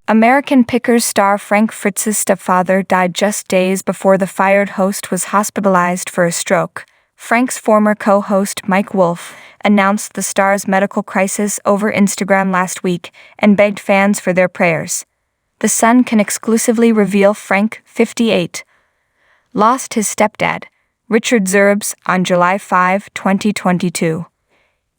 American Pickers star Frank Fritz's stepfather died just days before the fired host was hospitalized for a stroke. Frank's former co-host Mike Wolfe announced the star's medical crisis over Instagram last week and begged fans for their prayers. The Sun can exclusively reveal Frank, 58, lost his stepdad, Richard Zerbs, on July 5, 2022.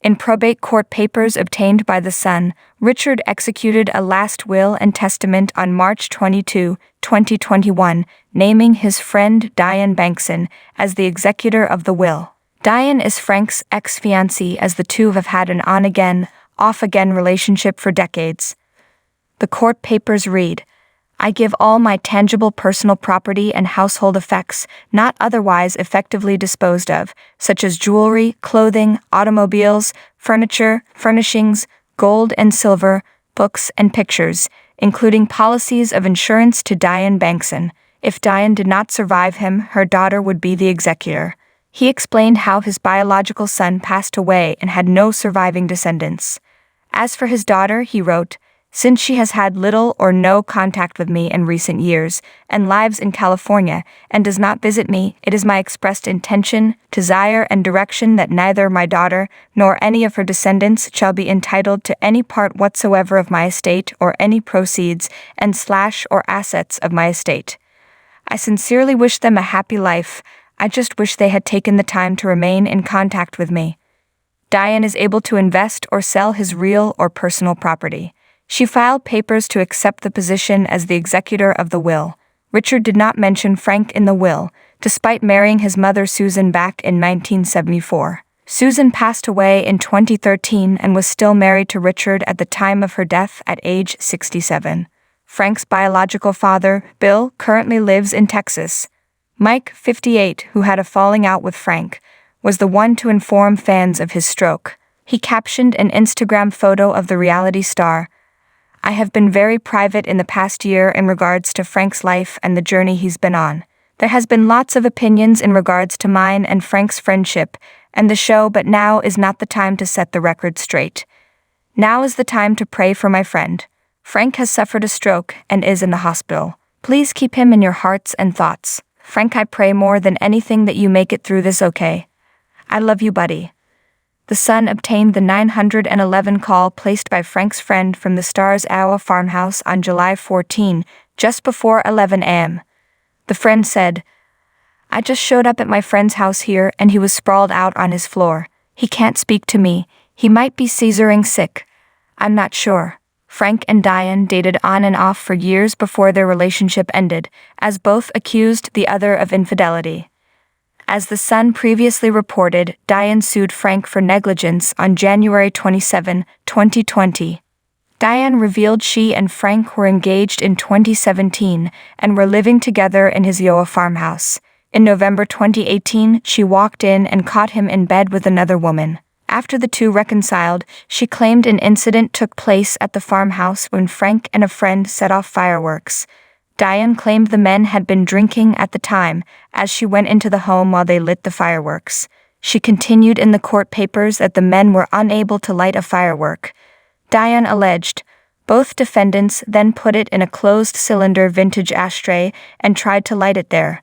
In probate court papers obtained by The Sun, Richard executed a last will and testament on March 22, 2021, naming his friend Diane Bankson as the executor of the will. Diane is Frank's ex-fiancée, as the two have had an on-again, off-again relationship for decades. The court papers read, "I give all my tangible personal property and household effects not otherwise effectively disposed of, such as jewelry, clothing, automobiles, furniture, furnishings, gold and silver, books and pictures, including policies of insurance, to Diane Bankson. If Diane did not survive him, her daughter would be the executor." He explained how his biological son passed away and had no surviving descendants. As for his daughter, he wrote, "Since she has had little or no contact with me in recent years, and lives in California, and does not visit me, it is my expressed intention, desire, and direction that neither my daughter nor any of her descendants shall be entitled to any part whatsoever of my estate or any proceeds and/or assets of my estate. I sincerely wish them a happy life. I just wish they had taken the time to remain in contact with me." Diane is able to invest or sell his real or personal property. She filed papers to accept the position as the executor of the will. Richard did not mention Frank in the will, despite marrying his mother Susan back in 1974. Susan passed away in 2013 and was still married to Richard at the time of her death at age 67. Frank's biological father, Bill, currently lives in Texas. Mike, 58, who had a falling out with Frank, was the one to inform fans of his stroke. He captioned an Instagram photo of the reality star, "I have been very private in the past year in regards to Frank's life and the journey he's been on. There has been lots of opinions in regards to mine and Frank's friendship and the show, but now is not the time to set the record straight. Now is the time to pray for my friend. Frank has suffered a stroke and is in the hospital. Please keep him in your hearts and thoughts. Frank, I pray more than anything that you make it through this okay. I love you, buddy." The Sun obtained the 911 call placed by Frank's friend from the star's Iowa farmhouse on July 14, just before 11 a.m. The friend said, "I just showed up at my friend's house here and he was sprawled out on his floor. He can't speak to me. He might be seizuring sick. I'm not sure." Frank and Diane dated on and off for years before their relationship ended, as both accused the other of infidelity. As The Sun previously reported, Diane sued Frank for negligence on January 27, 2020. Diane revealed she and Frank were engaged in 2017 and were living together in his Iowa farmhouse. In November 2018, she walked in and caught him in bed with another woman. After the two reconciled, she claimed an incident took place at the farmhouse when Frank and a friend set off fireworks. Diane claimed the men had been drinking at the time as she went into the home while they lit the fireworks. She continued in the court papers that the men were unable to light a firework. Diane alleged. Both defendants then put it in a closed-cylinder vintage ashtray and tried to light it there.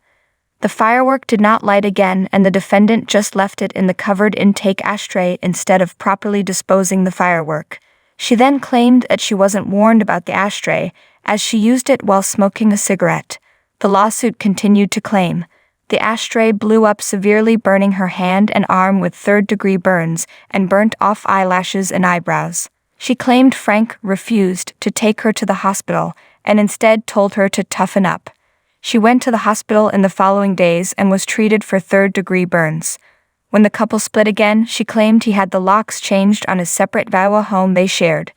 The firework did not light again, and the defendant just left it in the covered intake ashtray instead of properly disposing the firework. She then claimed that she wasn't warned about the ashtray, as she used it while smoking a cigarette. The lawsuit continued to claim, "The ashtray blew up severely, burning her hand and arm with third-degree burns and burnt off eyelashes and eyebrows." She claimed Frank refused to take her to the hospital and instead told her to toughen up. She went to the hospital in the following days and was treated for third-degree burns. When the couple split again, she claimed he had the locks changed on a separate Iowa home they shared.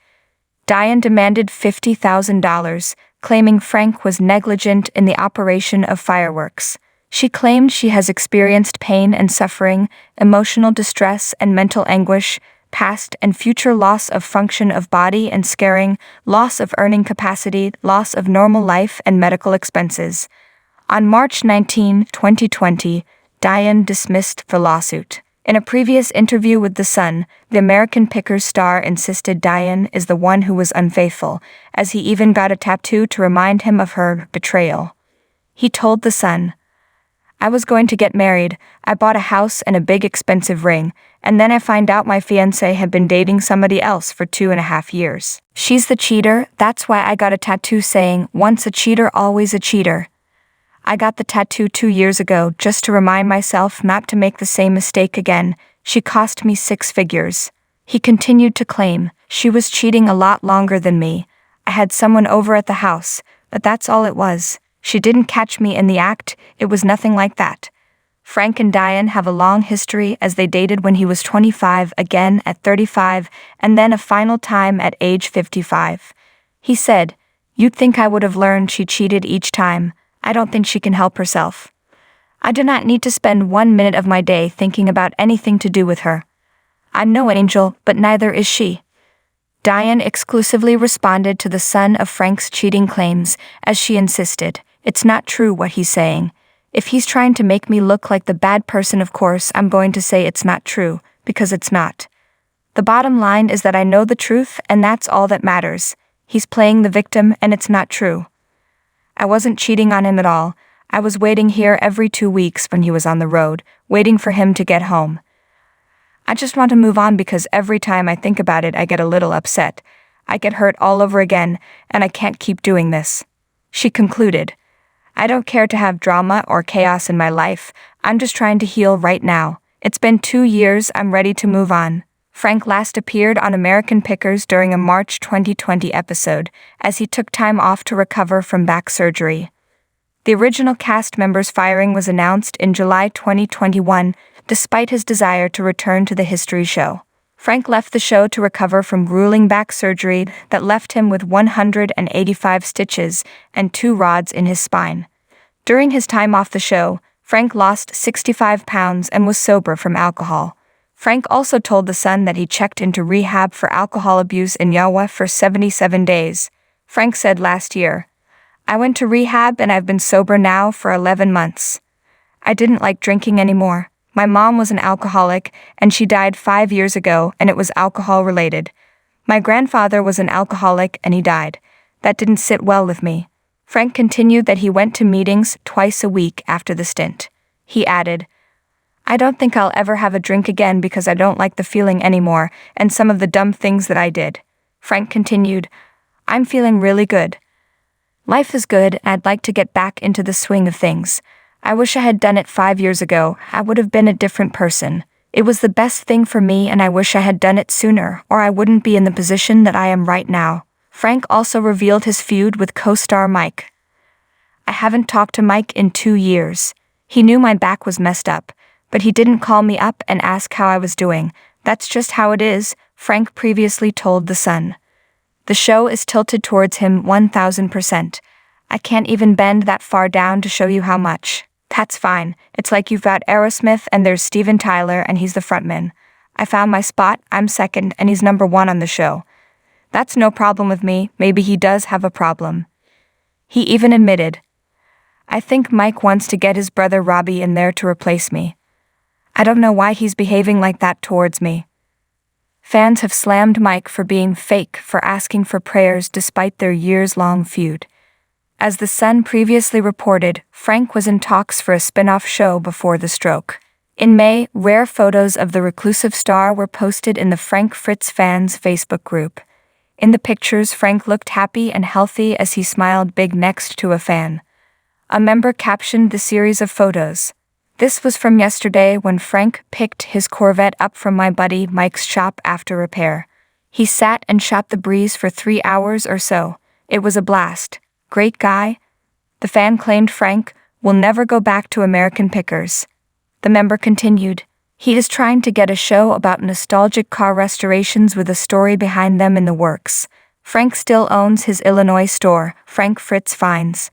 Diane demanded $50,000, claiming Frank was negligent in the operation of fireworks. She claimed she has experienced pain and suffering, emotional distress and mental anguish, past and future loss of function of body and scarring, loss of earning capacity, loss of normal life and medical expenses. On March 19, 2020, Diane dismissed the lawsuit. In a previous interview with The Sun, the American Pickers star insisted Diane is the one who was unfaithful, as he even got a tattoo to remind him of her betrayal. He told The Sun, "I was going to get married, I bought a house and a big expensive ring, and then I find out my fiancé had been dating somebody else for 2.5 years. She's the cheater, that's why I got a tattoo saying, once a cheater, always a cheater. I got the tattoo 2 years ago just to remind myself not to make the same mistake again. She cost me 6 figures. He continued to claim, "She was cheating a lot longer than me. I had someone over at the house, but that's all it was. She didn't catch me in the act, it was nothing like that." Frank and Diane have a long history as they dated when he was 25, again at 35, and then a final time at age 55. He said, "You'd think I would have learned she cheated each time. I don't think she can help herself. I do not need to spend 1 minute of my day thinking about anything to do with her. I'm no angel, but neither is she." Diane exclusively responded to The Sun of Frank's cheating claims, as she insisted, "It's not true what he's saying. If he's trying to make me look like the bad person, of course I'm going to say it's not true, because it's not. The bottom line is that I know the truth, and that's all that matters. He's playing the victim, and it's not true. I wasn't cheating on him at all. I was waiting here every 2 weeks when he was on the road, waiting for him to get home. I just want to move on because every time I think about it I get a little upset. I get hurt all over again, and I can't keep doing this." She concluded, "I don't care to have drama or chaos in my life, I'm just trying to heal right now. It's been 2 years, I'm ready to move on." Frank last appeared on American Pickers during a March 2020 episode, as he took time off to recover from back surgery. The original cast member's firing was announced in July 2021, despite his desire to return to the history show. Frank left the show to recover from grueling back surgery that left him with 185 stitches and 2 rods in his spine. During his time off the show, Frank lost 65 pounds and was sober from alcohol. Frank also told The Sun that he checked into rehab for alcohol abuse in Iowa for 77 days. Frank said last year, "I went to rehab and I've been sober now for 11 months. I didn't like drinking anymore. My mom was an alcoholic, and she died 5 years ago, and it was alcohol-related. My grandfather was an alcoholic, and he died. That didn't sit well with me." Frank continued that he went to meetings twice a week after the stint. He added, "I don't think I'll ever have a drink again because I don't like the feeling anymore and some of the dumb things that I did." Frank continued, "I'm feeling really good. Life is good, and I'd like to get back into the swing of things. I wish I had done it 5 years ago. I would have been a different person. It was the best thing for me, and I wish I had done it sooner, or I wouldn't be in the position that I am right now." Frank also revealed his feud with co-star Mike. "I haven't talked to Mike in 2 years. He knew my back was messed up, but he didn't call me up and ask how I was doing. That's just how it is," Frank previously told The Sun. "The show is tilted towards him 1000%. I can't even bend that far down to show you how much. That's fine. It's like you've got Aerosmith and there's Steven Tyler and he's the frontman. I found my spot, I'm second, and he's number 1 on the show. That's no problem with me. Maybe he does have a problem." He even admitted, "I think Mike wants to get his brother Robbie in there to replace me. I don't know why he's behaving like that towards me." Fans have slammed Mike for being fake for asking for prayers despite their years-long feud. As The Sun previously reported, Frank was in talks for a spin-off show before the stroke. In May, rare photos of the reclusive star were posted in the Frank Fritz fans Facebook group. In the pictures, Frank looked happy and healthy as he smiled big next to a fan. A member captioned the series of photos, "This was from yesterday when Frank picked his Corvette up from my buddy Mike's shop after repair. He sat and shot the breeze for 3 hours or so. It was a blast. Great guy." The fan claimed Frank will never go back to American Pickers. The member continued, "He is trying to get a show about nostalgic car restorations with a story behind them in the works. Frank still owns his Illinois store, Frank Fritz Finds.